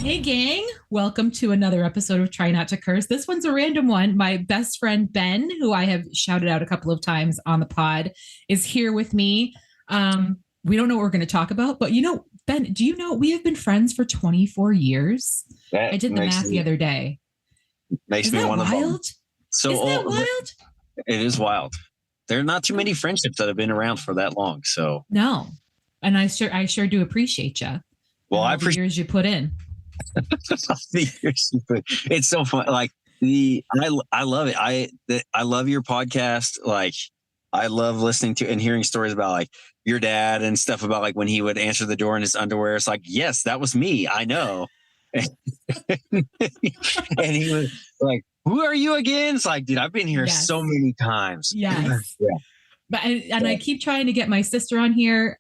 Hey, gang. Welcome to another episode of Try Not to Curse. This one's a random one. My best friend, Ben, who I have shouted out a couple of times on the pod, is here with me. We don't know what we're going to talk about, but Ben, do you know we have been friends for 24 years? I did the math the other day. Makes me want to wild? So Isn't that wild? It is wild. There are not too many friendships that have been around for that long. So no. And I sure do appreciate you. Well, I appreciate the years you put in. It's so fun. Like I love it. I love your podcast. Like I love listening to and hearing stories about like your dad and stuff about like when he would answer the door in his underwear. It's like, yes, that was me. I know. And he was like, who are you again? It's like, dude, I've been here so many times. Yes. Yeah. But I keep trying to get my sister on here.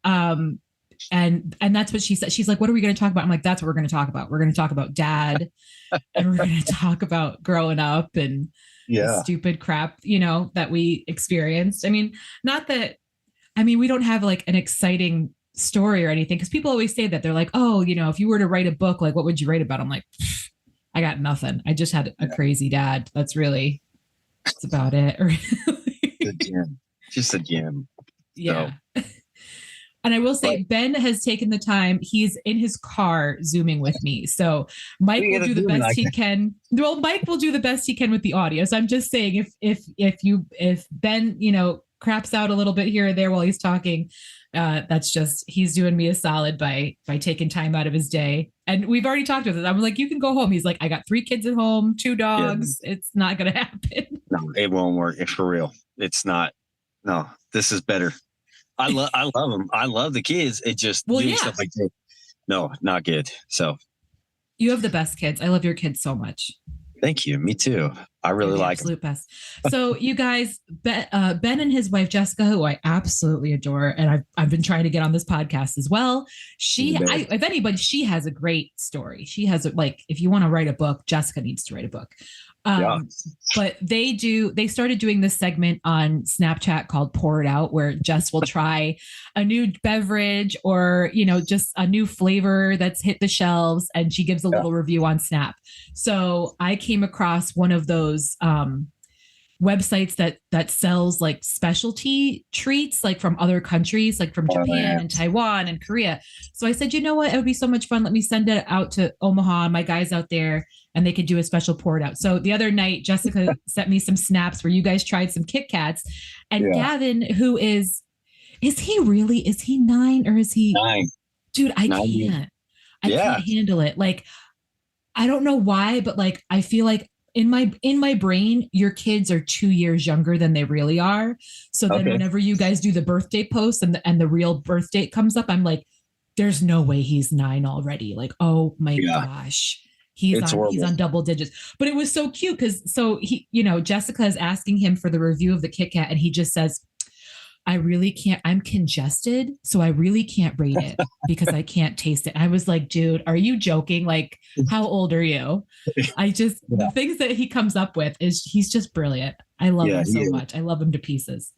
And that's what she said. She's like, what are we going to talk about? I'm like, that's what we're going to talk about. We're going to talk about dad and we're going to talk about growing up and the stupid crap, that we experienced. I mean, we don't have like an exciting story or anything. Cause people always say that they're like, oh, if you were to write a book, like what would you write about? I'm like, I got nothing. I just had a crazy dad. That's about it. The gym. Just a gym. Yeah. So. And I will say, Ben has taken the time. He's in his car Zooming with me. So Mike will do the best he can. Well, Mike will do the best he can with the audio. So I'm just saying, if Ben, craps out a little bit here or there while he's talking, that's just, he's doing me a solid by taking time out of his day. And we've already talked about this. I'm like, you can go home. He's like, I got 3 kids at home, 2 dogs. Yeah. It's not going to happen. No, it won't work. It's for real. It's not. No, this is better. I love them. I love the kids. It just doing stuff like that. No, not good. So you have the best kids. I love your kids so much. Thank you. Me too. I really like absolute them. Best. So you guys, Ben and his wife Jessica, who I absolutely adore, and I've been trying to get on this podcast as well. If anybody, she has a great story. She has if you want to write a book, Jessica needs to write a book. But they started doing this segment on Snapchat called Pour It Out, where Jess will try a new beverage or, just a new flavor that's hit the shelves. And she gives a little review on Snap. So I came across one of those websites that sells like specialty treats, like from other countries, like from Japan and Taiwan and Korea. So I said, you know what? It would be so much fun. Let me send it out to Omaha, my guys out there, and they could do a special Pour It Out. So the other night, Jessica sent me some snaps where you guys tried some Kit Kats, and Gavin, who is he 9 or is he 9? Dude, I can't handle it. Like, I don't know why, but like, I feel like in my brain, your kids are 2 years younger than they really are. So then whenever you guys do the birthday post and the real birth date comes up, I'm like, there's no way he's 9 already. Like, oh my gosh. He's on double digits. But it was so cute because he, Jessica is asking him for the review of the Kit Kat, and he just says, I really can't, I'm congested, so I really can't rate it because I can't taste it. I was like, dude, are you joking? Like, how old are you? The things that he comes up with he's just brilliant. I love him so much. I love him to pieces.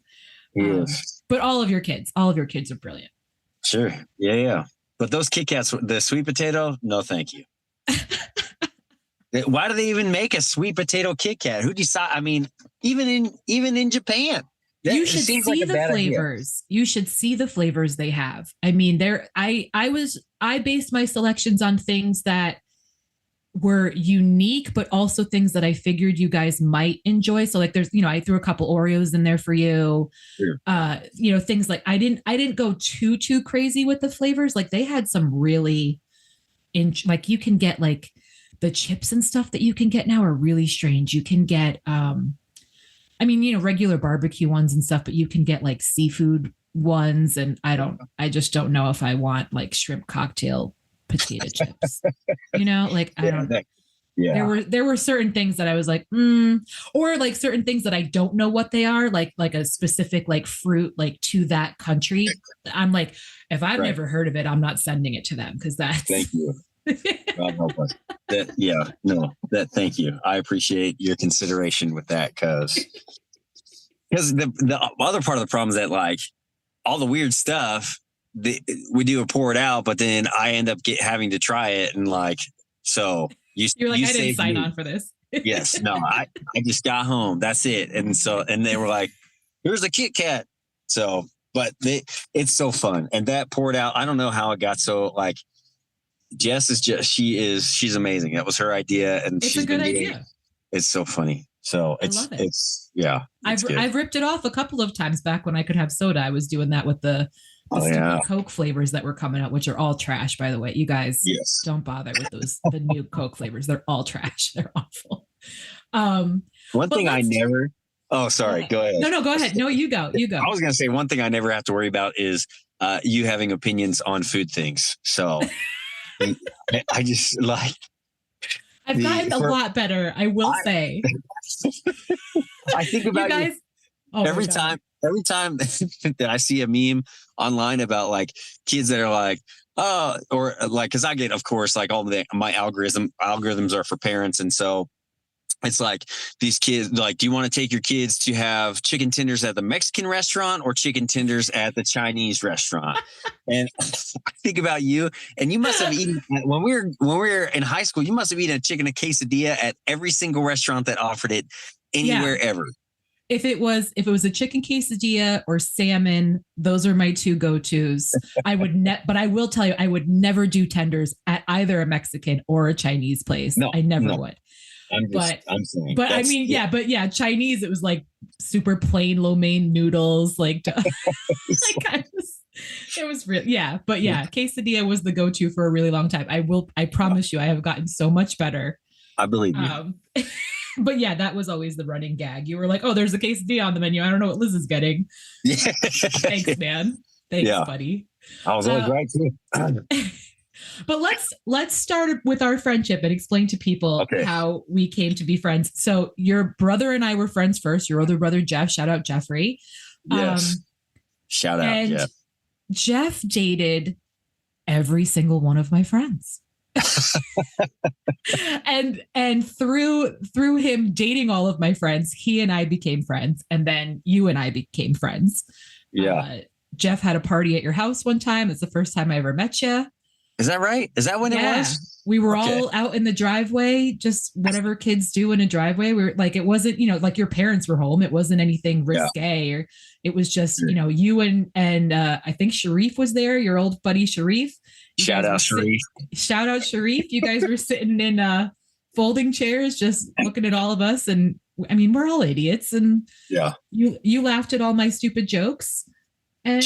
But all of your kids are brilliant. Sure. Yeah. But those Kit Kats, the sweet potato, no, thank you. Why do they even make a sweet potato Kit Kat? Who decide? I mean, even in Japan. You should see the flavors. You should see the flavors they have. I mean, I based my selections on things that were unique, but also things that I figured you guys might enjoy. So like there's, I threw a couple Oreos in there for you. Sure. Things like I didn't go too crazy with the flavors. Like they had some really like you can get like the chips and stuff that you can get now are really strange. You can get, regular barbecue ones and stuff, but you can get like seafood ones. And I just don't know if I want like shrimp cocktail potato chips, I don't know. Yeah. There were certain things that I was like, or like certain things that I don't know what they are, like a specific like fruit, like to that country. I'm like, if I've never heard of it, I'm not sending it to them because that's. Thank you. God help us. Thank you. I appreciate your consideration with that because the other part of the problem is that like all the weird stuff we do a Pour It Out, but then I end up having to try it and like So You're like, you I didn't saved sign me. on for this. Yes. No, I just got home. That's it. And they were like, here's a Kit Kat. So, but it's so fun. And that poured out. I don't know how it got so like, Jess is just, she's amazing. That was her idea. And It's she's a good been idea. It's so funny. So I love it. It's good. I've ripped it off a couple of times back when I could have soda. I was doing that with the stupid Coke flavors that were coming out, which are all trash, by the way. You guys don't bother with the new Coke flavors. They're all trash. They're awful. One thing I never. Oh, sorry. Go ahead. No, go ahead. No, you go. I was going to say one thing I never have to worry about is you having opinions on food things. So I just like. I've gotten a lot better, I will say. I think about you guys. Every time that I see a meme online about like kids that are like, or like, because I get, of course, like all my algorithms are for parents, and so it's like these kids like, do you want to take your kids to have chicken tenders at the Mexican restaurant or chicken tenders at the Chinese restaurant? And I think about you, and you must have eaten when we were in high school. You must have eaten a quesadilla at every single restaurant that offered it anywhere ever. If it was a chicken quesadilla or salmon, those are my two go-tos. But I will tell you, I would never do tenders at either a Mexican or a Chinese place. No, I never would. I'm saying. But I mean, Chinese, it was like super plain lo mein noodles. Like, it was real. Yeah. But quesadilla was the go-to for a really long time. I promise you, I have gotten so much better. I believe you. But yeah, that was always the running gag. You were like, oh, there's a quesadilla on the menu. I don't know what Liz is getting. Yeah. Thanks, man. Thanks, buddy. I was always right too. But let's start with our friendship and explain to people how we came to be friends. So your brother and I were friends first. Your older brother, Jeff, shout out Jeffrey. Yes. Shout out, Jeff. Jeff dated every single one of my friends. and through him dating all of my friends, he and I became friends, and then you and I became friends. Jeff had a party at your house one time. It's the first time I ever met you. Is that right? Is that when it was? We were all out in the driveway, just whatever kids do in a driveway. We were like, it wasn't, like your parents were home. It wasn't anything risque, or it was just, you and I think Sharif was there, your old buddy Sharif. Shout out Sharif. You guys were sitting in folding chairs, just looking at all of us. And I mean, we're all idiots. And you laughed at all my stupid jokes. And,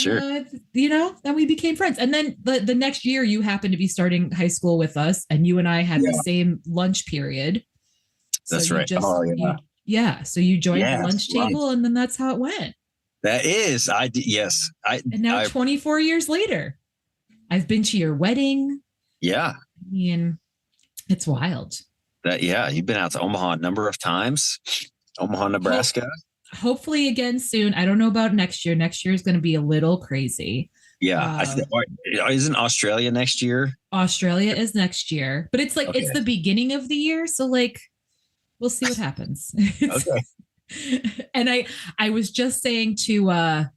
then we became friends. And then the next year you happened to be starting high school with us, and you and I had the same lunch period. That's right. So you joined the lunch table, and then that's how it went. That is, yes. And now 24 years later, I've been to your wedding. Yeah. I mean, it's wild. You've been out to Omaha a number of times. Omaha, Nebraska. Hopefully again soon. I don't know about next year. Next year is going to be a little crazy. Yeah. Isn't Australia next year? Australia is next year, but it's like, it's the beginning of the year. So like, we'll see what happens. And I was just saying to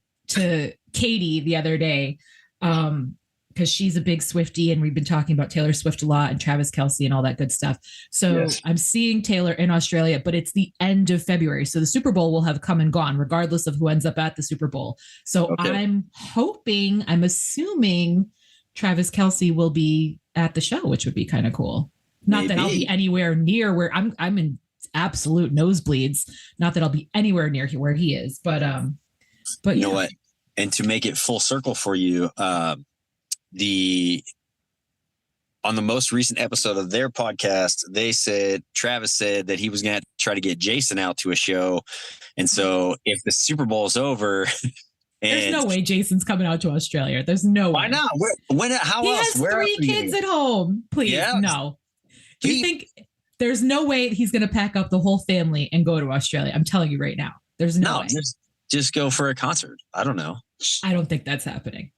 Katie the other day, because she's a big Swiftie, and we've been talking about Taylor Swift a lot and Travis Kelce and all that good stuff. So I'm seeing Taylor in Australia, but it's the end of February. So the Super Bowl will have come and gone regardless of who ends up at the Super Bowl. So I'm assuming Travis Kelce will be at the show, which would be kind of cool. Not that I'll be anywhere near where I'm in absolute nosebleeds. Not that I'll be anywhere near where he is, but you know what? And to make it full circle for you, on the most recent episode of their podcast, Travis said that he was going to try to get Jason out to a show. And so if the Super Bowl is over, there's no way Jason's coming out to Australia. There's no way. Why not? How he else? He has 3 kids at home. Please. Yeah. No. Do you think there's no way he's going to pack up the whole family and go to Australia? I'm telling you right now, there's no way. Just go for a concert. I don't know. I don't think that's happening.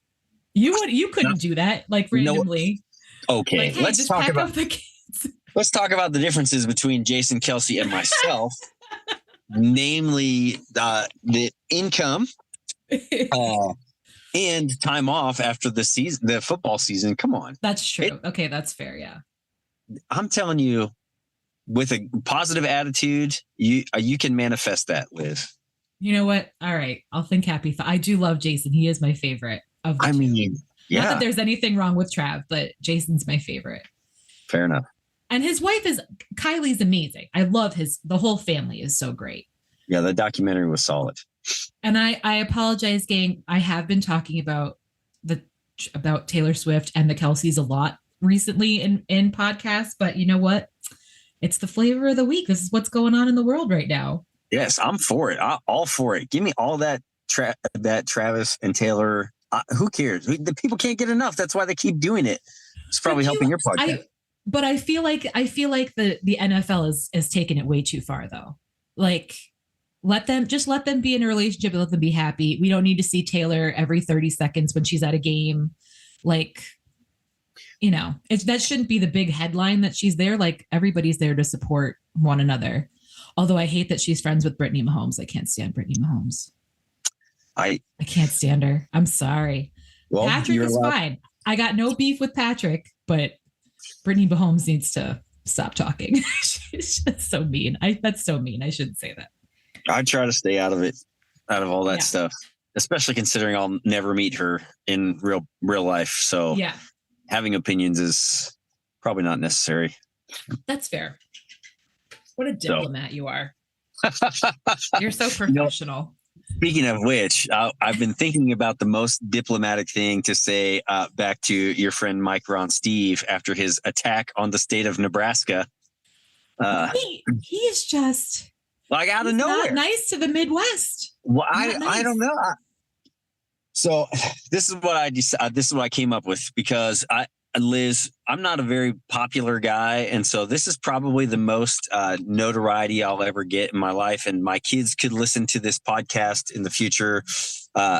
You couldn't do that like randomly. No. Okay, like, hey, let's talk about the kids. Let's talk about the differences between Jason Kelce and myself, namely the income and time off after the football season. Come on, that's true. Okay, that's fair. Yeah, I'm telling you, with a positive attitude, you can manifest that, Liz. You know what? All right. I'll think happy. I do love Jason. He is my favorite of the two. Mean, yeah. Not that there's anything wrong with Trav, but Jason's my favorite. Fair enough. And his wife Kylie's amazing. I love the whole family is so great. Yeah, the documentary was solid. And I apologize, gang. I have been talking about Taylor Swift and the Kelseys a lot recently in podcasts, but you know what? It's the flavor of the week. This is what's going on in the world right now. Yes, I'm for it. All for it. Give me all that Travis and Taylor. Who cares? The people can't get enough. That's why they keep doing it. It's probably helping your podcast. But I feel like the NFL is taking it way too far, though. Like, let them be in a relationship and let them be happy. We don't need to see Taylor every 30 seconds when she's at a game. Like, you know, that shouldn't be the big headline that she's there. Like, everybody's there to support one another. Although I hate that she's friends with Brittany Mahomes. I can't stand Brittany Mahomes. I can't stand her. I'm sorry. Well, Patrick is fine. I got no beef with Patrick, but Brittany Mahomes needs to stop talking. She's just so mean. That's so mean. I shouldn't say that. I try to stay out of it, out of all that stuff, especially considering I'll never meet her in real life. So having opinions is probably not necessary. That's fair. What a diplomat you are. You're so professional. Speaking of which, I've been thinking about the most diplomatic thing to say back to your friend Mike Ron Steve after his attack on the state of Nebraska. He is just like out of nowhere. Not nice to the Midwest. Well, I don't know. So this is what this is what I came up with because Liz, I'm not a very popular guy. And so this is probably the most notoriety I'll ever get in my life. And my kids could listen to this podcast in the future.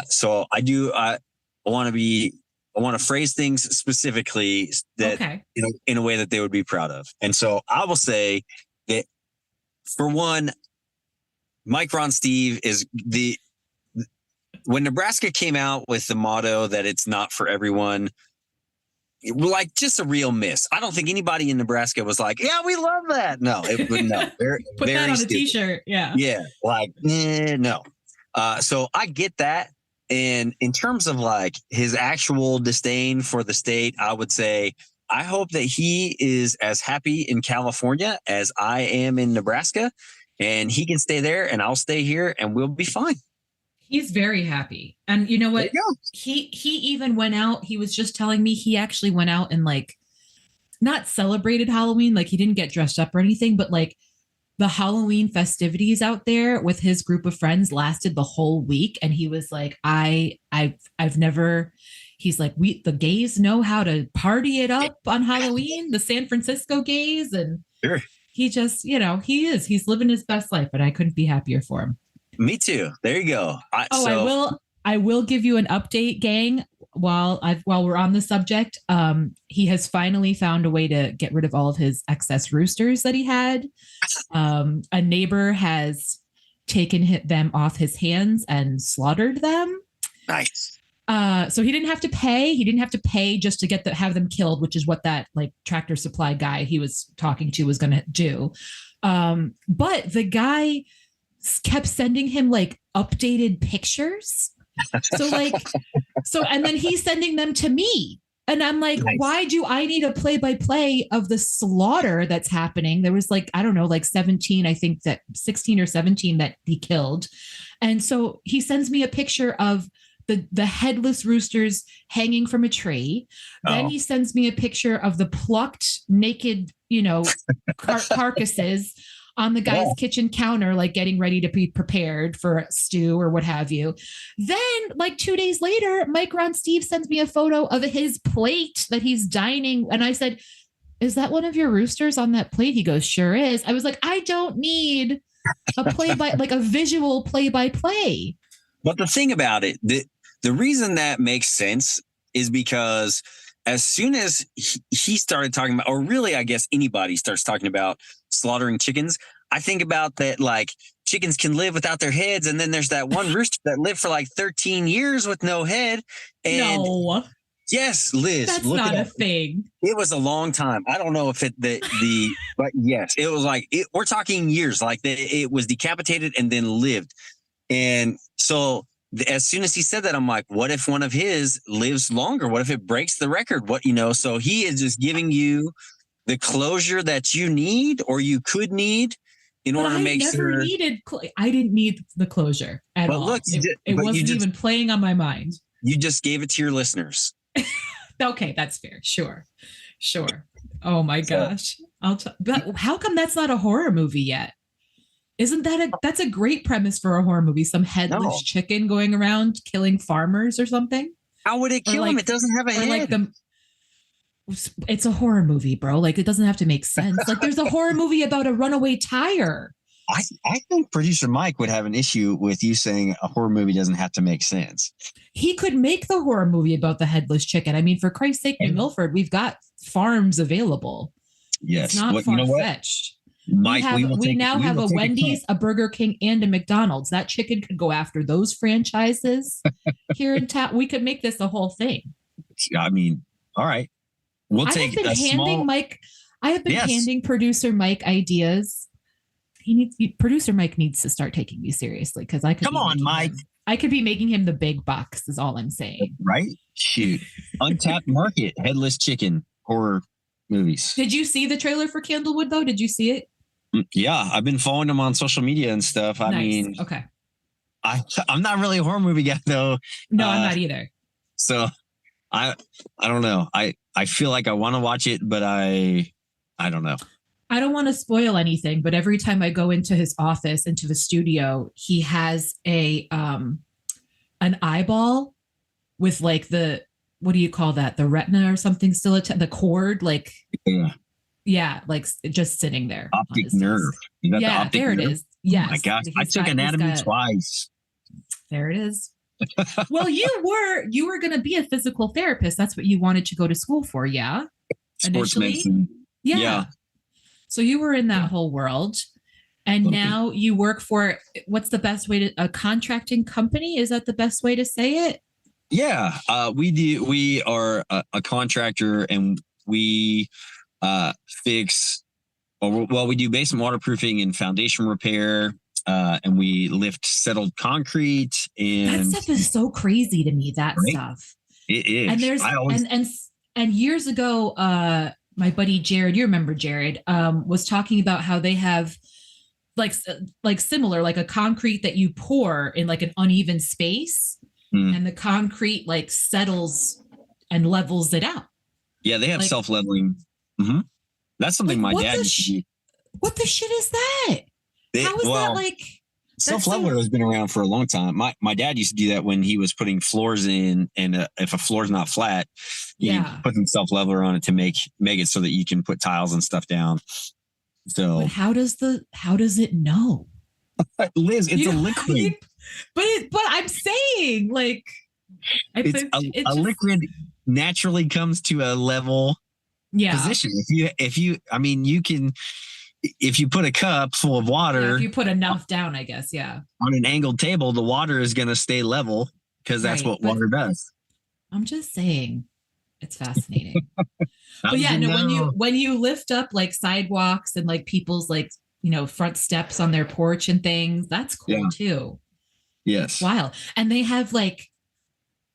So I want to phrase things specifically that, in a way that they would be proud of. And so I will say that for one, Mike Ron Steve is when Nebraska came out with the motto that it's not for everyone, like just a real miss. I don't think anybody in Nebraska was like, yeah, we love that. No, no. Put that on a t-shirt. Yeah. Yeah. Like, no. So I get that. And in terms of like his actual disdain for the state, I would say, I hope that he is as happy in California as I am in Nebraska, and he can stay there and I'll stay here and we'll be fine. He's very happy. And you know what? He even went out. He was just telling me he actually went out and like not celebrated Halloween. Like he didn't get dressed up or anything, but like the Halloween festivities out there with his group of friends lasted the whole week. And he was like, I've never, he's like, the gays know how to party it up on Halloween, the San Francisco gays. And he just, he's living his best life, but I couldn't be happier for him. Me too. There you go. I will give you an update, gang. While we're on the subject, he has finally found a way to get rid of all of his excess roosters that he had. A neighbor has taken them off his hands and slaughtered them. Nice. So he didn't have to pay. He didn't have to pay just to have them killed, which is what that like Tractor Supply guy he was talking to was going to do. But the guy kept sending him like updated pictures. And then he's sending them to me. And I'm like, why do I need a play-by-play of the slaughter that's happening? There was like, I don't know, like 17, I think that 16 or 17 that he killed. And so he sends me a picture of the headless roosters hanging from a tree. Then he sends me a picture of the plucked naked, carcasses on the guy's kitchen counter, like getting ready to be prepared for a stew or what have you. Then like 2 days later, Mike Ron Steve sends me a photo of his plate that he's dining. And I said, is that one of your roosters on that plate? He goes, sure is. I was like, I don't need a visual play-by-play. But the thing about it, the reason that makes sense is because as soon as he started talking about, or really, I guess anybody starts talking about slaughtering chickens, I think about that, like chickens can live without their heads. And then there's that one rooster that lived for like 13 years with no head. And Yes, Liz. That's look not it a up. thing. It was a long time. I don't know if but yes, it was like we're talking years. Like it was decapitated and then lived. And so as soon as he said that, I'm like, what if one of his lives longer? What if it breaks the record? So he is just giving you the closure that you need or you could need in order to make sure. I didn't need the closure at all. Look, it wasn't even playing on my mind. You just gave it to your listeners. Okay, that's fair. Sure. Oh my gosh. But how come that's not a horror movie yet? Isn't that's a great premise for a horror movie? Some headless chicken going around killing farmers or something? How would it kill him? It doesn't have a head. It's a horror movie, bro. Like, it doesn't have to make sense. Like, there's a horror movie about a runaway tire. I think producer Mike would have an issue with you saying a horror movie doesn't have to make sense. He could make the horror movie about the headless chicken. I mean, for Christ's sake, New Milford, we've got farms available. Yes. It's not far-fetched. Mike, we now have a Wendy's, a Burger King, and a McDonald's. That chicken could go after those franchises here in town. We could make this a whole thing. I mean, all right. We'll take a small... I have been handing producer Mike ideas. Producer Mike needs to start taking me seriously, because I could. Come on, Mike. I could be making him the big bucks. Is all I'm saying. Right? Shoot, untapped market, headless chicken horror movies. Did you see the trailer for Candlewood though? Did you see it? Yeah, I've been following them on social media and stuff. I mean, okay. I'm not really a horror movie guy though. No, I'm not either. So I don't know. I feel like I want to watch it, but I don't know. I don't want to spoil anything, but every time I go into his office, into the studio, he has an eyeball with like what do you call that? The retina or something still the cord, like like just sitting there. Optic nerve. You got the optic there nerve? It is. Yes. Oh my gosh, I took anatomy twice. There it is. Well, you were going to be a physical therapist. That's what you wanted to go to school for, yeah? Sports medicine. Yeah. So you were in that whole world, and now you work for, what's the best way a contracting company? Is that the best way to say it? Yeah, we are a contractor, and we fix, we do basement waterproofing and foundation repair, and we lift settled concrete. And that stuff is so crazy to me, that stuff. It is. And there's, and years ago, my buddy Jared, you remember Jared, was talking about how they have like similar, like a concrete that you pour in like an uneven space, and the concrete like settles and levels it out. Yeah, they have self-leveling. Mm-hmm. That's something my dad used to do. What the shit is that? How is that like? Self-leveler has been around for a long time. My dad used to do that when he was putting floors in, and if a floor's not flat, he put some self-leveler on it to make it so that you can put tiles and stuff down. So, but how does it know? Liz, it's a liquid. But I'm saying, like, a liquid naturally comes to a level position. If you put a cup full of water, if you put enough down, I guess, on an angled table, the water is going to stay level, because that's what water does. I'm just saying, it's fascinating. But when you lift up like sidewalks and like people's like, front steps on their porch and things, that's cool too. Yes. It's wild. And they have like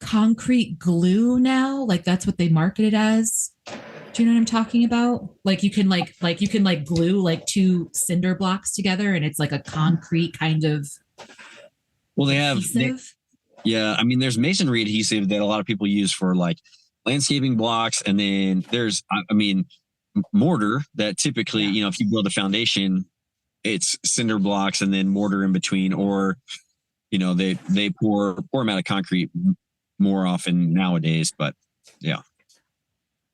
concrete glue now. Like that's what they market it as. Do you know what I'm talking about? Like you can glue like two cinder blocks together, and it's like a concrete kind of. Well, I mean, there's masonry adhesive that a lot of people use for like landscaping blocks, and then there's, mortar that typically, if you build a foundation, it's cinder blocks and then mortar in between, or they pour them out of concrete more often nowadays. But yeah.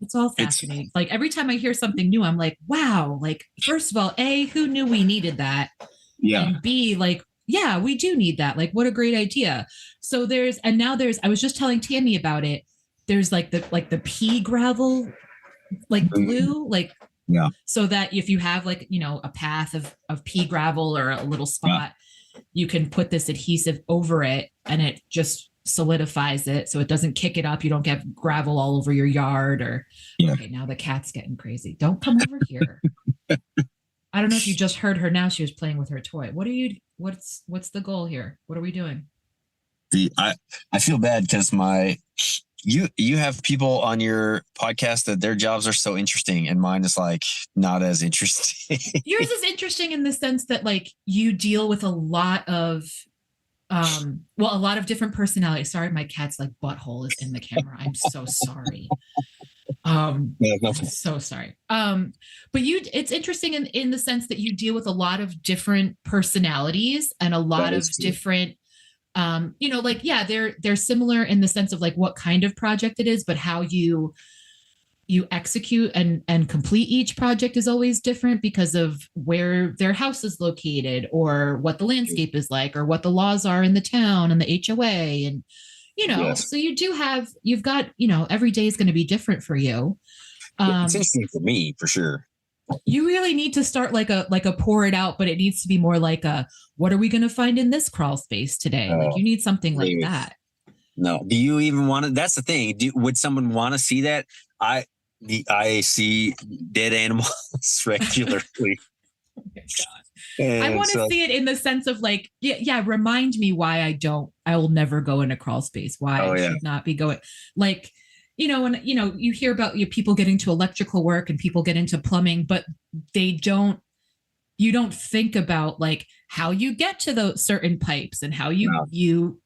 It's all fascinating. Like every time I hear something new, I'm like, wow, like first of all, A, who knew we needed that? Yeah. And B, like, yeah, we do need that. Like, what a great idea. So I was just telling Tammy about it. There's like the pea gravel, like glue, like, so that if you have like, a path of pea gravel or a little spot, you can put this adhesive over it, and it just solidifies it so it doesn't kick it up. You don't get gravel all over your yard or, okay, now the cat's getting crazy. Don't come over here. I don't know if you just heard her now. She was playing with her toy. What's the goal here? What are we doing? I feel bad because you have people on your podcast that their jobs are so interesting and mine is like not as interesting. Yours is interesting in the sense that like you deal with a lot of a lot of different personalities. Sorry, my cat's like butthole is in the camera. I'm so sorry. So sorry. But it's interesting in the sense that you deal with a lot of different personalities and a lot of different like, yeah, they're similar in the sense of like what kind of project it is, but how you execute and complete each project is always different because of where their house is located or what the landscape is like or what the laws are in the town and the HOA. And, so you've got, every day is going to be different for you. It's interesting for me, for sure. You really need to start like a pour it out, but it needs to be more like what are we going to find in this crawl space today? Like you need something like that. No. Do you even want to? That's the thing. Would someone want to see that? I see dead animals regularly. Oh my God. I want to see it in the sense of like, remind me why I will never go in a crawl space, why I should not be going. Like, when, you hear about people getting to electrical work and people get into plumbing, but you don't think about like how you get to those certain pipes and how you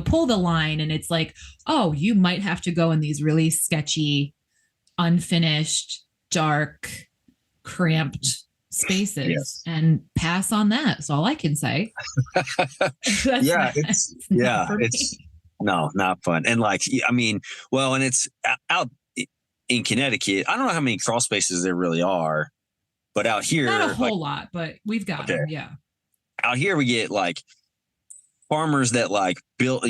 pull the line. And it's like, oh, you might have to go in these really sketchy, unfinished, dark, cramped spaces and pass on that. That's all I can say. It's not fun. And like, I mean, well, and it's out in Connecticut. I don't know how many crawl spaces there really are, but out here, not a whole lot, but we've got them. Yeah. Out here we get like farmers that like build,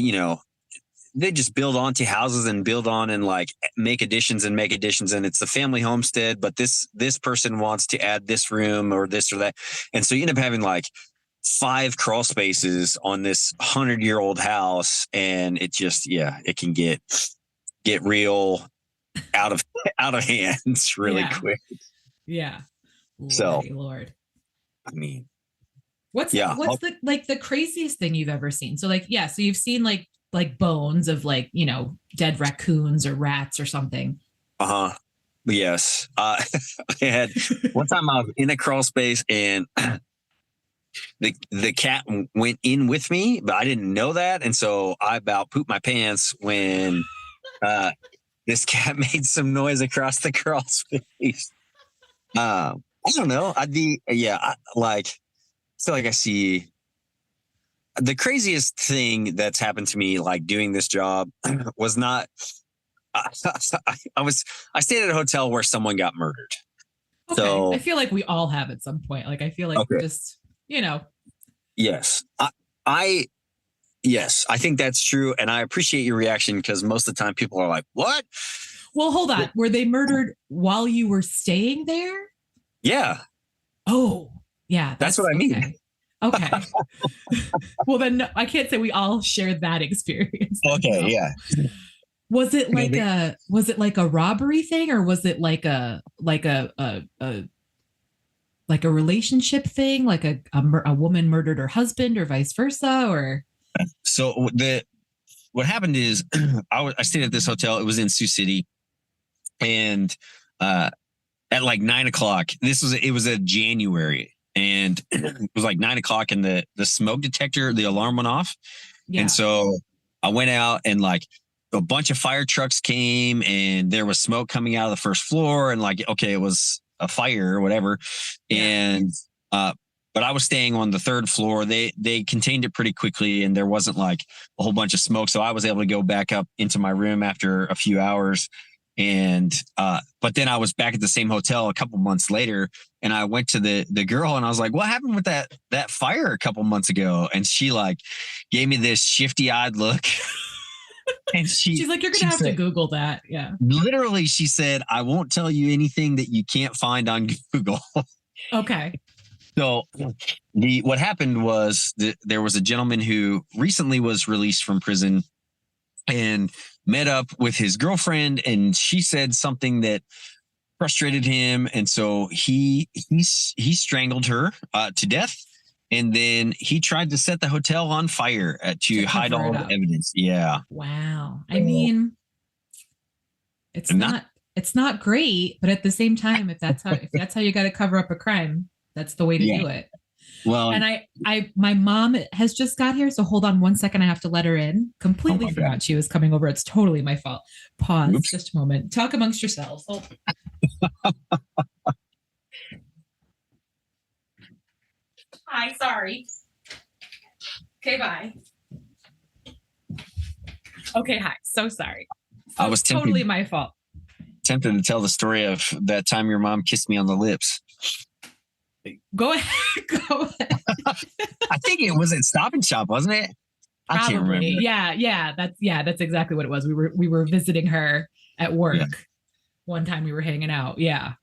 they just build onto houses and build on and like make additions. And it's the family homestead, but this person wants to add this room or this or that. And so you end up having like 5 crawl spaces on this 100-year-old house. And it just, it can get real out of hands really quick. Yeah. Lord. I mean, what's the craziest thing you've ever seen? So like, so you've seen like bones of like, dead raccoons or rats or something. Yes. I had one time I was in a crawl space and the cat went in with me, but I didn't know that. And so I about pooped my pants when this cat made some noise across the crawl space. I don't know. I feel like I see the craziest thing that's happened to me, like doing this job was not, I stayed at a hotel where someone got murdered. Okay. So I feel like we all have at some point. Like, I feel like just, Yes. Yes, I think that's true. And I appreciate your reaction because most of the time people are like, what? Well, hold on. Were they murdered while you were staying there? Yeah. Oh, yeah. That's what I mean. Okay. Well, then no, I can't say we all shared that experience. Okay. Yeah. Was it like a robbery thing or was it like a relationship thing? Like a woman murdered her husband or vice versa or? So what happened is I stayed at this hotel. It was in Sioux City and, at like 9:00, it was a January and it was like 9:00 and the smoke detector, the alarm went off. Yeah. And so I went out and like a bunch of fire trucks came and there was smoke coming out of the first floor and like, okay, it was a fire or whatever. Yeah. And, but I was staying on the 3rd floor. They contained it pretty quickly and there wasn't like a whole bunch of smoke. So I was able to go back up into my room after a few hours. And, but then I was back at the same hotel a couple months later and I went to the girl and I was like, what happened with that fire a couple months ago? And she like gave me this shifty eyed look. And she's like, you're going to have to Google that. Yeah. Literally, she said, I won't tell you anything that you can't find on Google. Okay. So what happened was there was a gentleman who recently was released from prison and met up with his girlfriend, and she said something that frustrated him, and so he strangled her to death, and then he tried to set the hotel on fire to hide all the evidence. Yeah. Wow. I mean, it's not great, but at the same time, if that's how you got to cover up a crime, that's the way to do it. Well, and my mom has just got here, so hold on one second. I have to let her in. Completely forgot she was coming over. It's totally my fault. Pause. Oops. Just a moment. Talk amongst yourselves. Hi, sorry. Okay, bye. Okay, hi. So sorry. So I was totally my fault. Tempted to tell the story of that time your mom kissed me on the lips. Go ahead. Go ahead. I think it was at Stop and Shop, wasn't it? I can't remember. Yeah. That's exactly what it was. We were visiting her at work. Yeah. One time we were hanging out. Yeah.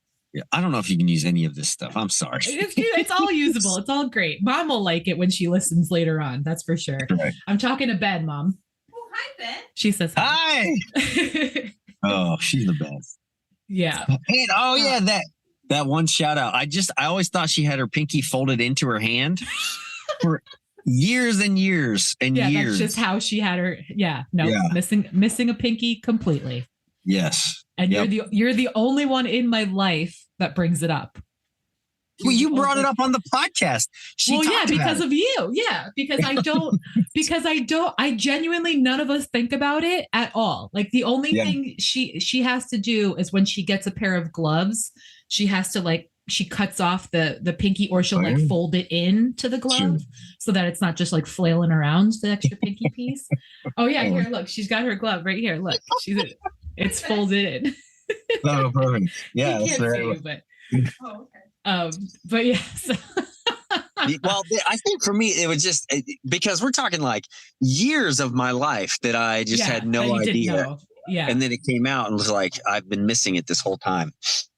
I don't know if you can use any of this stuff. I'm sorry. It's all usable. It's all great. Mom will like it when she listens later on. That's for sure. Right. I'm talking to Ben, Mom. Oh, hi, Ben. She says hi. Oh, she's the best. Yeah. And that one shout out. I always thought she had her pinky folded into her hand for years and years and years. That's just how she had her. Yeah. No, missing a pinky completely. Yes. And you're the only one in my life that brings it up. Well, you brought it up on the podcast. Because of you. Yeah. Because I genuinely, none of us think about it at all. Like the only thing she has to do is when she gets a pair of gloves, she has to she cuts off the pinky, or she'll fold it into the glove so that it's not just flailing around the extra pinky piece. Oh yeah. Here, look, she's got her glove right here. Look, it's folded in. Oh, perfect. Yeah. That's right. But yeah. So. Well, I think for me, it was just because we're talking years of my life that I just had no idea. Yeah. And then it came out and was I've been missing it this whole time.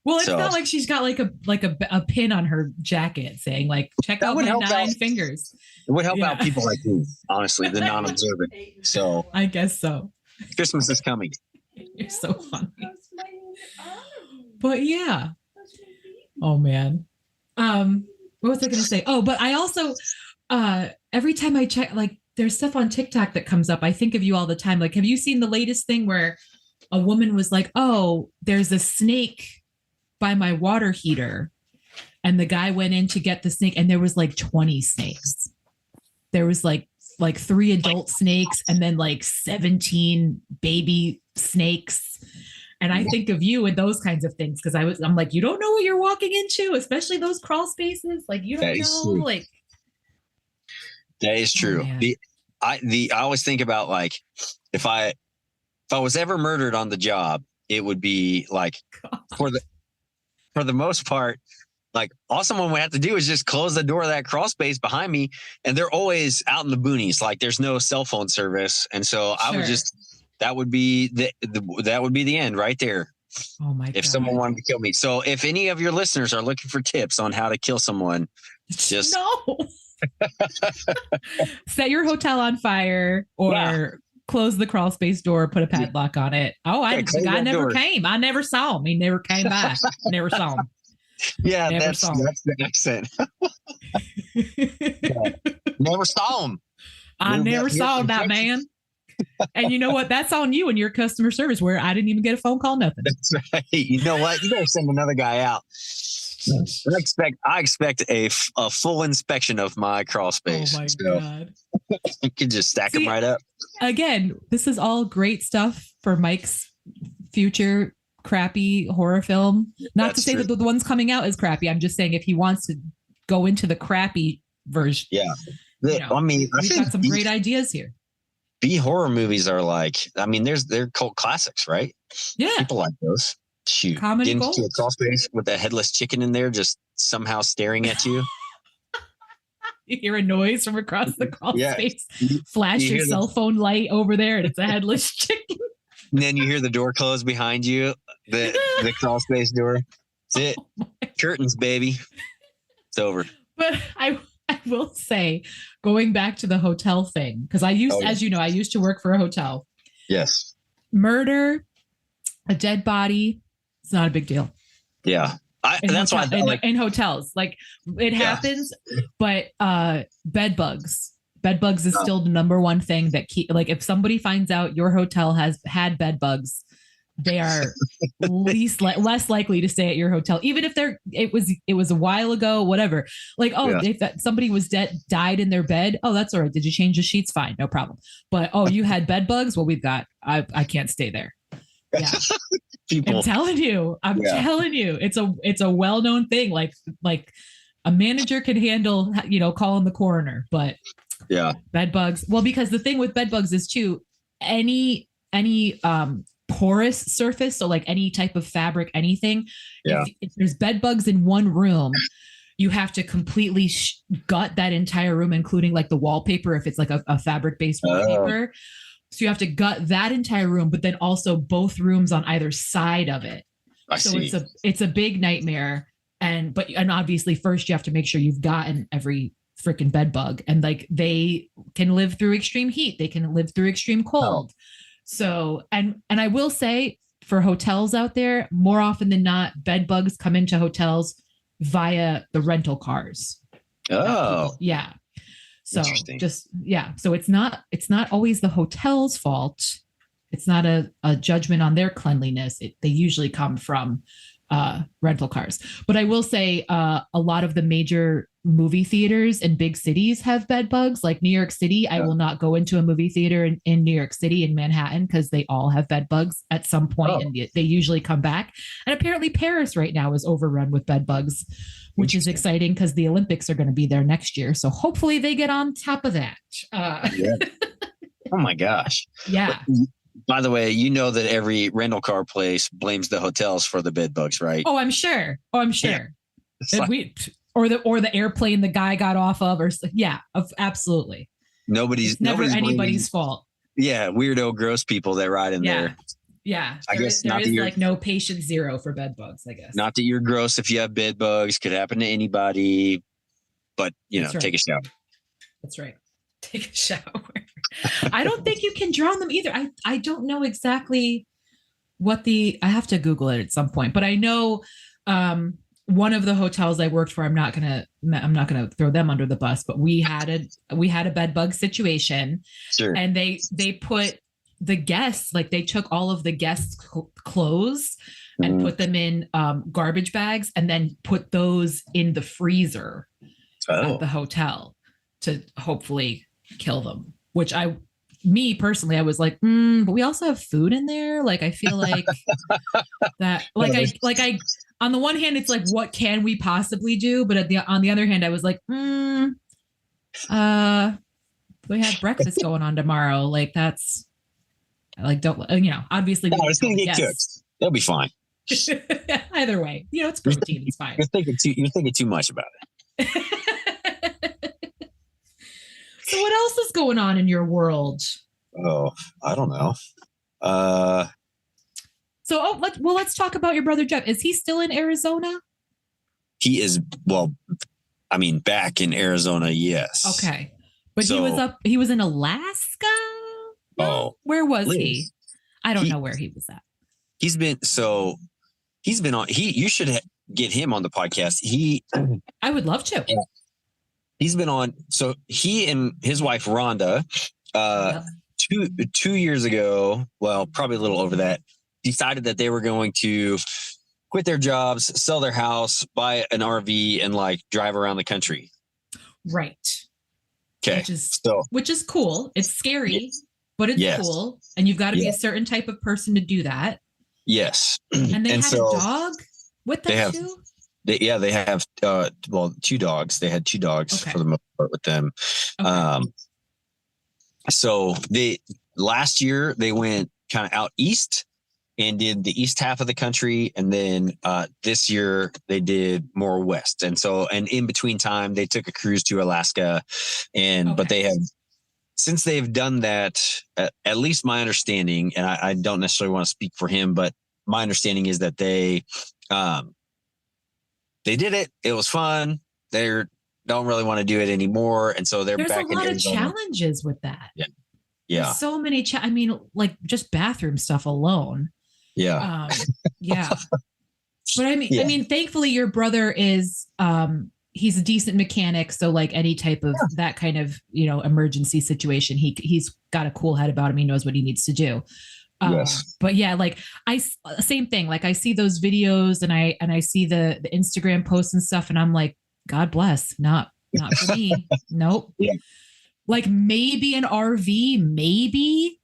Well, it's not like she's got a pin on her jacket saying check out my 9 fingers. It would help out people like you, honestly, the non-observant. So I guess so. Christmas is coming. You're so funny. But yeah. Oh man. What was I going to say? Oh, but I also, every time I check, there's stuff on TikTok that comes up. I think of you all the time. Have you seen the latest thing where a woman was like, oh, there's a snake by my water heater. And the guy went in to get the snake and there was 20 snakes. There was 3 adult snakes and then 17 baby snakes. And I think of you and those kinds of things because I'm like, you don't know what you're walking into, especially those crawl spaces. You don't know. That is true. I always think about if I was ever murdered on the job, it would be for the most part, all someone would have to do is just close the door of that crawl space behind me, and they're always out in the boonies. There's no cell phone service, and so I would just. That would be the end right there. Oh my God. If someone wanted to kill me. So if any of your listeners are looking for tips on how to kill someone, just set your hotel on fire or close the crawl space door, put a padlock on it. Oh, the guy never came. I never saw him. He never came by. Never saw him. Yeah, that's the accent. Never saw him. I never saw that man. And you know what? That's on you and your customer service where I didn't even get a phone call, nothing. That's right. You know what? You better send another guy out. I expect a full inspection of my crawl space. Oh my God. You can just stack them right up. Again, this is all great stuff for Mike's future crappy horror film. Not to say that the ones coming out is crappy. I'm just saying if he wants to go into the crappy version. Yeah. We've got some great ideas here. B horror movies are they're cult classics, right? Yeah. People like those. Shoot. Comedy Get into a crawl space with a headless chicken in there just somehow staring at you. You hear a noise from across the crawl space. Flash your cell phone light over there and it's a headless chicken. And then you hear the door close behind you, the crawl space door. That's it. Curtains, baby. It's over. But I will say, going back to the hotel thing, because as you know, I used to work for a hotel. Yes. Murder, a dead body, it's not a big deal. Yeah. That's why in hotels, like it happens, but bed bugs is still the number one thing that like if somebody finds out your hotel has had bed bugs, they are less likely to stay at your hotel, even if it was a while ago, whatever. Like, if somebody was died in their bed, that's all right. Did you change the sheets? Fine, no problem. But you had bed bugs. Well, I can't stay there. Yeah. I'm telling you, it's a well-known thing. Like a manager can handle, calling the coroner, but bed bugs. Well, because the thing with bed bugs is too, any porous surface. So like any type of fabric, anything, if there's bed bugs in one room, you have to completely gut that entire room, including like the wallpaper. If it's like a fabric based wallpaper. So you have to gut that entire room, but then also both rooms on either side of it. It's a big nightmare. And obviously first you have to make sure you've gotten every freaking bed bug, and like they can live through extreme heat. They can live through extreme cold. So, and I will say for hotels out there, more often than not, bed bugs come into hotels via the rental cars. Oh, yeah. So so it's not always the hotel's fault. It's not a judgment on their cleanliness. They usually come from rental cars. But I will say a lot of the major movie theaters in big cities have bed bugs. Like New York City, I will not go into a movie theater in New York City, in Manhattan, because they all have bed bugs at some point, and they usually come back. And apparently Paris right now is overrun with bed bugs, which is exciting because the Olympics are going to be there next year. So hopefully they get on top of that. Oh my gosh. Yeah. By the way, you know that every rental car place blames the hotels for the bed bugs, right? Oh, I'm sure. Yeah. Or the airplane the guy got off of, absolutely. Nobody's anybody's fault. Yeah, weirdo, gross people that ride in there. Yeah, there is like no patient zero for bed bugs, I guess. Not that you're gross if you have bed bugs, could happen to anybody, but take a shower. That's right. Take a shower. I don't think you can drown them either. I don't know exactly I have to Google it at some point, but I know one of the hotels I worked for, I'm not gonna throw them under the bus, but we had a bed bug situation. Sure. And they put the guests, like they took all of the guests' clothes and put them in garbage bags, and then put those in the freezer at the hotel to hopefully kill them. Which me personally, I was like, but we also have food in there. Like, I feel like that, I on the one hand, it's like, what can we possibly do? But on the other hand, I was like, we have breakfast going on tomorrow. Like, that's like, don't, obviously. It's going to get cooked. They'll be fine. Either way, it's protein. It's fine. You're thinking too much about it. So what else is going on in your world? Oh, I don't know. Let's talk about your brother Jeff. Is he still in Arizona? He is. Well, back in Arizona, yes. Okay, but he was in Alaska. Oh, where was he? I don't know where he was at. He's been on. You should get him on the podcast. I would love to. Yeah. He's been on. So he and his wife, Rhonda, 2 years ago, well, probably a little over that, decided that they were going to quit their jobs, sell their house, buy an RV, and like drive around the country. Right. Okay. Which is cool. It's scary, but it's cool. And you've got to be a certain type of person to do that. Yes. And they had a dog with them too? They have 2 dogs. They had 2 dogs for the most part with them. Okay. So last year they went kind of out east and did the east half of the country, and then this year they did more west. And in between time they took a cruise to Alaska, but they have, since they've done that, at least my understanding, and I don't necessarily want to speak for him, but my understanding is that they did it. It was fun. They don't really want to do it anymore. And so they're back in Arizona. There's a lot of challenges with that. Yeah. Yeah. There's so many. I mean, like just bathroom stuff alone. Yeah. Yeah. But Yeah. I mean, thankfully your brother is, he's a decent mechanic. So like any type of that kind of, emergency situation, he's got a cool head about him. He knows what he needs to do. Yes. But yeah, like same thing. Like I see those videos and I see the Instagram posts and stuff, and I'm like, God bless, not for me. Nope. Yeah. Like maybe an RV, maybe.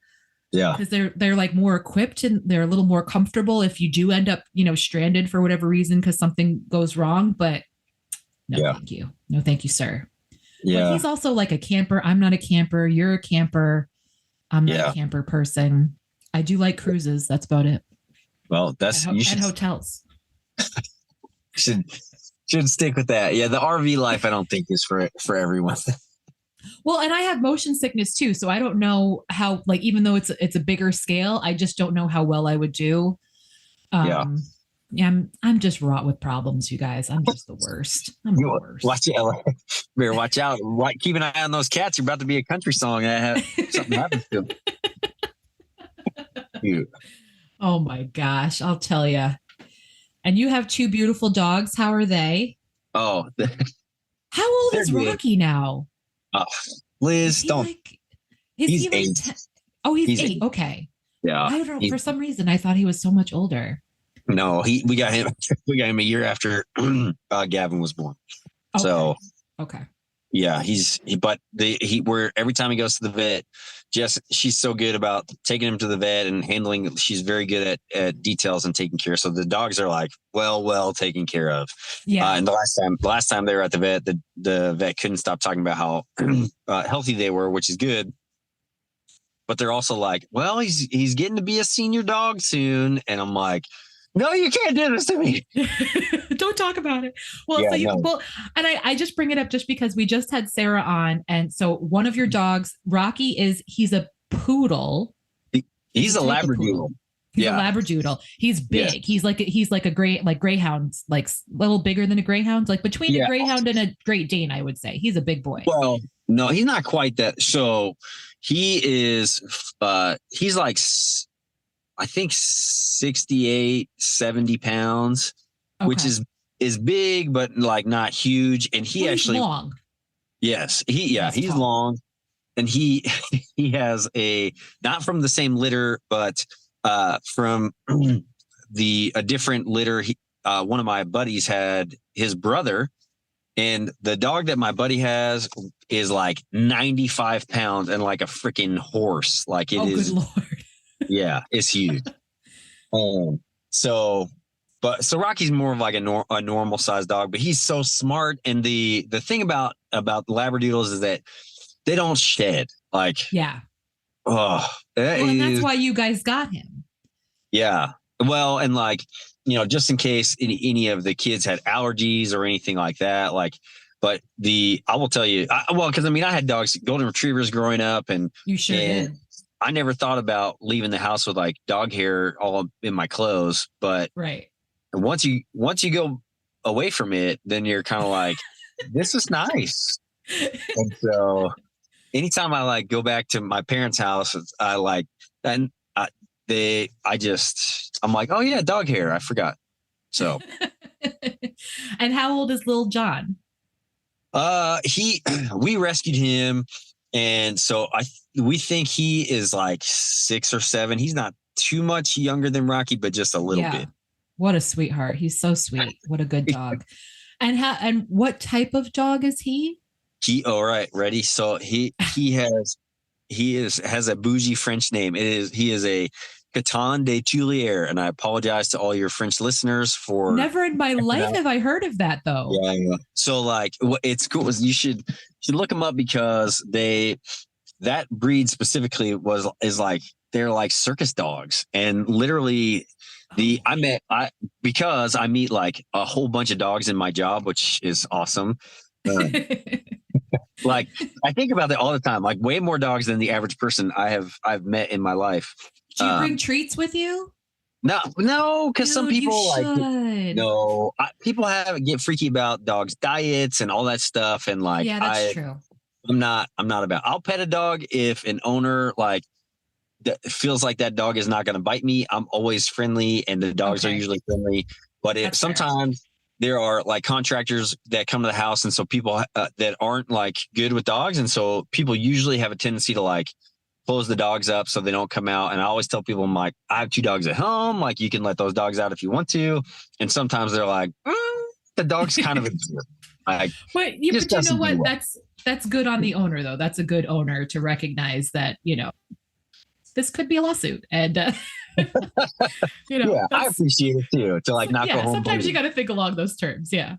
Yeah. Because they're like more equipped and they're a little more comfortable if you do end up, stranded for whatever reason because something goes wrong. But no, thank you. No, thank you, sir. Yeah. But he's also like a camper. I'm not a camper. You're a camper. I'm not a camper person. I do like cruises. That's about it. Well, and hotels. should stick with that. Yeah, the RV life I don't think is for everyone. Well, and I have motion sickness too, so I don't know how. Like, even though it's a bigger scale, I just don't know how well I would do. Yeah, I'm just wrought with problems, you guys. I'm just the worst. I'm the worst. Watch it, better watch out. Keep an eye on those cats. You're about to be a country song. Something happens to them. Oh my gosh, I'll tell you. And you have 2 beautiful dogs. How are they? Oh, how old is Rocky now? Oh, Liz, don't. He's 8. Oh, he's 8. Okay. Yeah. I don't know. For some reason, I thought he was so much older. No, we got him. We got him a year after Gavin was born. Okay. So. Okay. Yeah, where every time he goes to the vet, she's so good about taking him to the vet and handling. She's very good at details and taking care. So the dogs are like well taken care of. Yeah. And the last time they were at the vet, the vet couldn't stop talking about how healthy they were, which is good. But they're also like, well, he's getting to be a senior dog soon, and I'm like, no, you can't do this to me. Don't talk about it. Well, and I just bring it up just because we just had Sarah on. And so one of your dogs, Rocky, he's a poodle. He's a Labradoodle. He's a Labradoodle. He's big. Yeah. He's like a greyhound, like a little bigger than a greyhound, like between a greyhound and a Great Dane, I would say. He's a big boy. Well, no, he's not quite that. So he is, he's like, I think 68, 70 pounds, which is big, but like not huge. And he's long. Yes. He's tall. Long. And he has not from the same litter, but from a different litter. One of my buddies had his brother, and the dog that my buddy has is like 95 pounds and like a freaking horse. Like it is. Good Lord. Yeah, it's huge. So Rocky's more of like a normal sized dog, but he's so smart. And the thing about Labradoodles is that they don't shed. Like, and that's why you guys got him. Yeah. Well, and like, just in case any of the kids had allergies or anything like that, like, but I will tell you, because I had dogs, golden retrievers growing up, and you sure did. I never thought about leaving the house with like dog hair all in my clothes, but once you go away from it, then you're kind of like, this is nice. And so anytime I like go back to my parents' house, I'm like, oh yeah, dog hair. I forgot. So. And how old is little John? We rescued him. And so we think he is like 6 or 7. He's not too much younger than Rocky, but just a little bit. What a sweetheart. He's so sweet. What a good dog. And what type of dog is he? All right, ready? So he has a bougie French name. He is a Caton de Tuilier, and I apologize to all your French listeners for. Never in my life have I heard of that, though. Yeah. So like, it's cool. You should look them up because that breed specifically is like they're like circus dogs, and literally because I meet like a whole bunch of dogs in my job, which is awesome. Like I think about that all the time, like way more dogs than the average person I've met in my life. Do you bring treats with you? No, because some people people get freaky about dogs' diets and all that stuff, and like that's true. I'm not about. I'll pet a dog if an owner like feels like that dog is not going to bite me. I'm always friendly, and the dogs are usually friendly. But sometimes there are like contractors that come to the house, and so people that aren't like good with dogs, and so people usually have a tendency to like close the dogs up so they don't come out. And I always tell people, I'm like, I have 2 dogs at home. Like, you can let those dogs out if you want to. And sometimes they're like, the dog's kind of a jerk. Like, but you know what? Well. That's good on the owner, though. That's a good owner to recognize that, you know, this could be a lawsuit. And, you know, yeah, I appreciate it too. To like not go home. Sometimes you got to think along those terms. Yeah.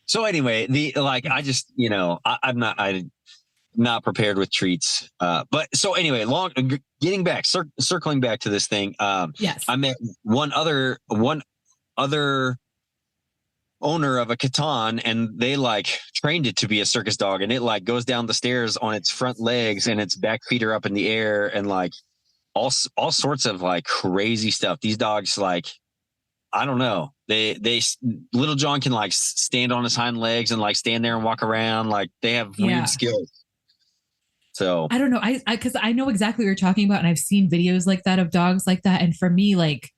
So anyway, I just, you know, I'm not prepared with treats. But so anyway, getting back, circling back to this thing. Yes. I met one other owner of a Catan, and they like trained it to be a circus dog, and it like goes down the stairs on its front legs and its back feet are up in the air, and like all sorts of like crazy stuff. These dogs, like, I don't know. They Little John can like stand on his hind legs and like stand there and walk around. Like, they have weird skills. So I don't know. Because I know exactly what you're talking about, and I've seen videos like that of dogs like that. And for me, like,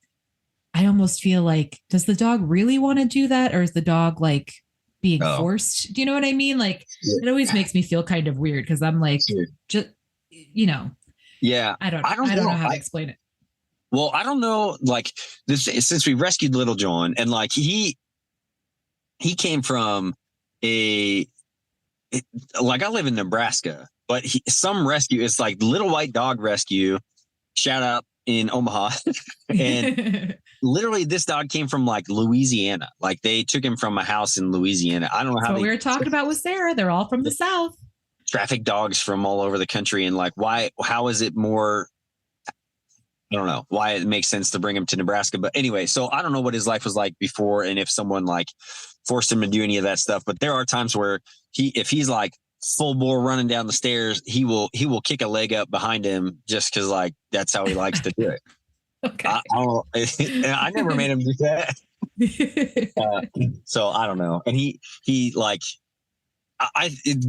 I almost feel like, does the dog really want to do that, or is the dog like being forced? Do you know what I mean? Like, it always makes me feel kind of weird because I'm like, just, you know. Yeah, I don't know how to explain it. Well, I don't know. Like, this, since we rescued Little John, and like he came from like, I live in Nebraska, but some rescue, it's like Little White Dog Rescue. Shout out in Omaha. And literally this dog came from like Louisiana. Like, they took him from a house in Louisiana. I don't know how we were talking about with Sarah. They're all from the South. Traffic dogs from all over the country. And like, how is it more, I don't know why it makes sense to bring him to Nebraska. But anyway, so I don't know what his life was like before, and if someone like forced him to do any of that stuff. But there are times where if he's like full bore running down the stairs, he will kick a leg up behind him just because like that's how he likes to do it. Okay. I never made him do that. So I don't know. And he like,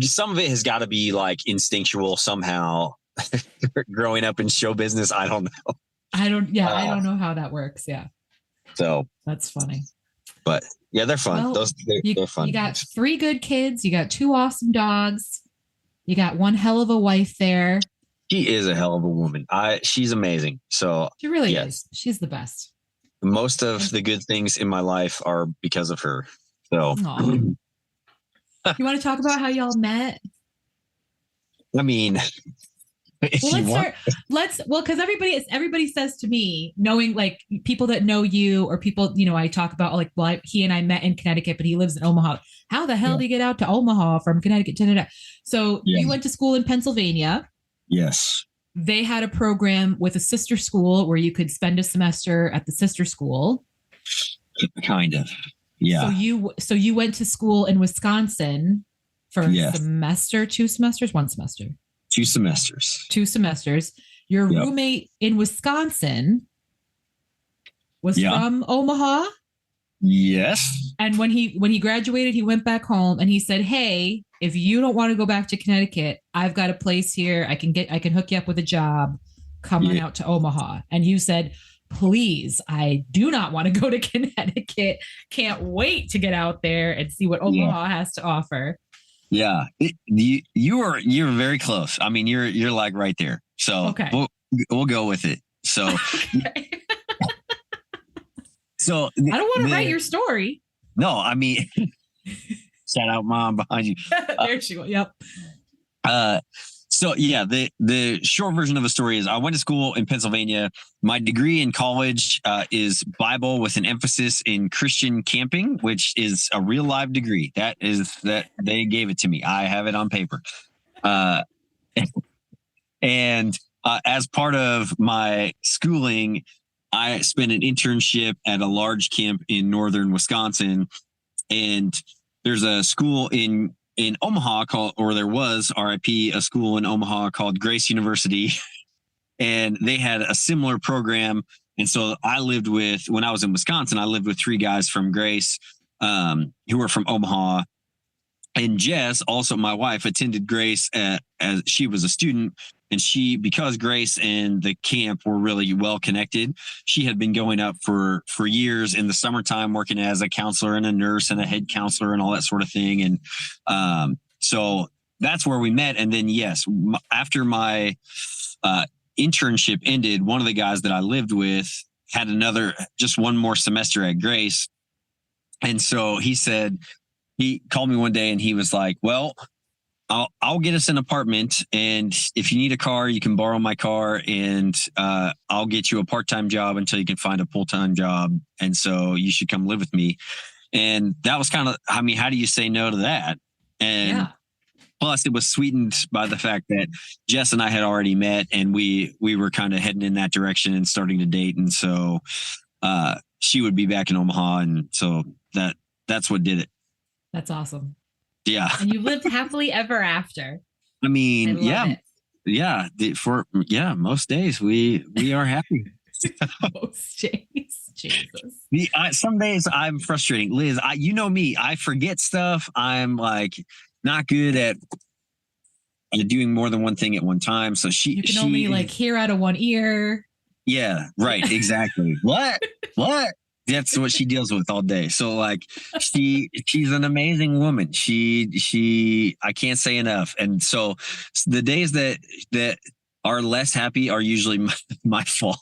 some of it has got to be like instinctual somehow. Growing up in show business, I don't know. I don't know how that works. Yeah. So that's funny. But yeah, they're fun. Well, they're fun. You got 3 good kids. You got 2 awesome dogs. You got one hell of a wife there. She is a hell of a woman. She's amazing. So she really is. She's the best. Most of the good things in my life are because of her. So you want to talk about how y'all met? I mean, because everybody says to me, knowing like people that know you, or people, you know, I talk about like, well, he and I met in Connecticut, but he lives in Omaha. How the hell did he get out to Omaha from Connecticut to So you went to school in Pennsylvania. Yes. They had a program with a sister school where you could spend a semester at the sister school. Kind of. Yeah. So you went to school in Wisconsin for a semester, 2 semesters, 1 semester. 2 semesters. 2 semesters. Your roommate in Wisconsin was from Omaha. Yes. And when he graduated, he went back home and he said, "Hey, if you don't want to go back to Connecticut, I've got a place here. I can hook you up with a job. Come on out to Omaha." And you said, "Please, I do not want to go to Connecticut. Can't wait to get out there and see what Omaha has to offer." Yeah, you're very close. I mean, you're like right there. So we'll go with it. So, so I don't want to write your story. No, I mean, shout out Mom behind you. There she goes. Yep. So yeah, the short version of the story is I went to school in Pennsylvania. My degree in college is Bible with an emphasis in Christian camping, which is a real live degree. That they gave it to me. I have it on paper. And as part of my schooling, I spent an internship at a large camp in northern Wisconsin, and there's a school in Omaha there was RIP, a school in Omaha called Grace University. And they had a similar program. And so when I was in Wisconsin, I lived with 3 guys from Grace, who were from Omaha. And Jess, also my wife, attended Grace as she was a student. And because Grace and the camp were really well connected, she had been going up for years in the summertime, working as a counselor and a nurse and a head counselor and all that sort of thing. And so that's where we met. And then, yes, after my internship ended, one of the guys that I lived with had just one more semester at Grace. And so he called me one day and he was like, well, I'll get us an apartment. And if you need a car, you can borrow my car, and I'll get you a part-time job until you can find a full-time job. And so you should come live with me. And that was kind of, I mean, how do you say no to that? And plus it was sweetened by the fact that Jess and I had already met, and we were kind of heading in that direction and starting to date. And so she would be back in Omaha. And so that's what did it. That's awesome. Yeah. And you lived happily ever after. I mean, most days we are happy. Most days, Jesus. Some days I'm frustrating, Liz. You know me, I forget stuff. I'm like not good at doing more than one thing at one time. So you can only like hear out of one ear. Yeah, right. Exactly. What? That's what she deals with all day. So like she's an amazing woman. I can't say enough. And so the days that are less happy are usually my fault.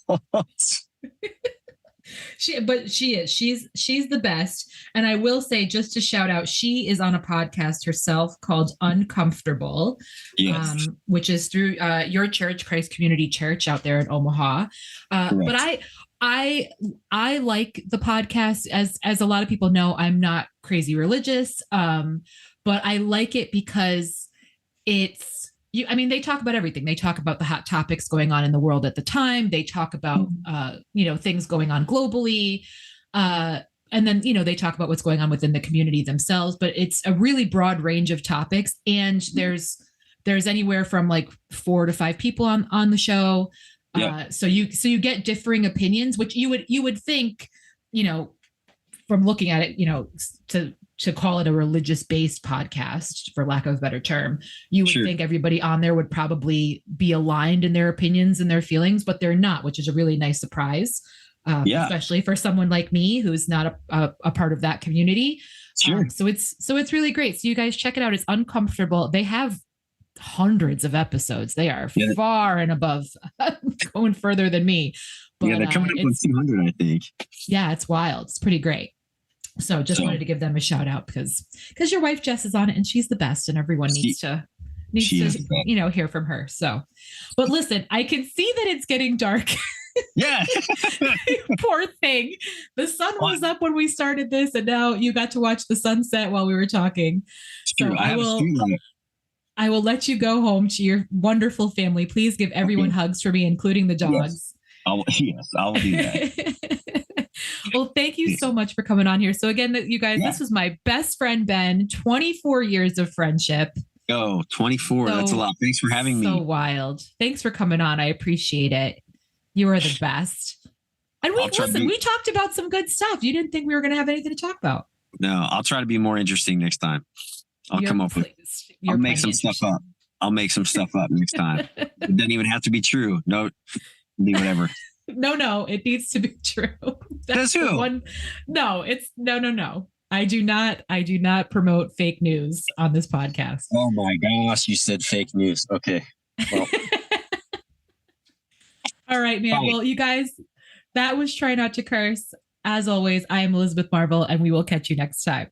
She's the best. And I will say, just to shout out, she is on a podcast herself called Uncomfortable, yes. Which is through your church, Christ Community Church out there in Omaha. But I like the podcast, as a lot of people know, I'm not crazy religious. But I like it because they talk about everything. They talk about the hot topics going on in the world at the time. They talk about, things going on globally. And then, they talk about what's going on within the community themselves, but it's a really broad range of topics. And there's anywhere from like 4 to 5 people on the show. Yeah. So you get differing opinions, which you would think, from looking at it, to call it a religious-based podcast, for lack of a better term, you would think everybody on there would probably be aligned in their opinions and their feelings, but they're not, which is a really nice surprise, especially for someone like me who's not a part of that community. Sure. So it's really great. So you guys check it out. It's Uncomfortable. They have hundreds of episodes. They are far and above, going further than me. But, they're coming up with 200, I think. Yeah, it's wild. It's pretty great. So wanted to give them a shout out because your wife Jess is on it and she's the best, and everyone needs to hear from her. So, but listen, I can see that it's getting dark. Yeah. Poor thing. The sun was up when we started this, and now you got to watch the sunset while we were talking. So I will let you go home to your wonderful family. Please give everyone hugs for me, including the dogs. I'll do that. Well, thank you so much for coming on here. So again, you guys, this was my best friend, Ben, 24 years of friendship. Oh, 24. That's a lot. Thanks for having me. So wild. Thanks for coming on. I appreciate it. You are the best. And we talked about some good stuff. You didn't think we were going to have anything to talk about. No, I'll try to be more interesting next time. I'll make some stuff up. I'll make some stuff up next time. It doesn't even have to be true. No, be whatever. No, it needs to be true. That's who? No. I do not promote fake news on this podcast. Oh my gosh, you said fake news. Okay. Well. All right, man. Bye. Well, you guys, that was Try Not to Curse. As always, I am Elizabeth Marvel, and we will catch you next time.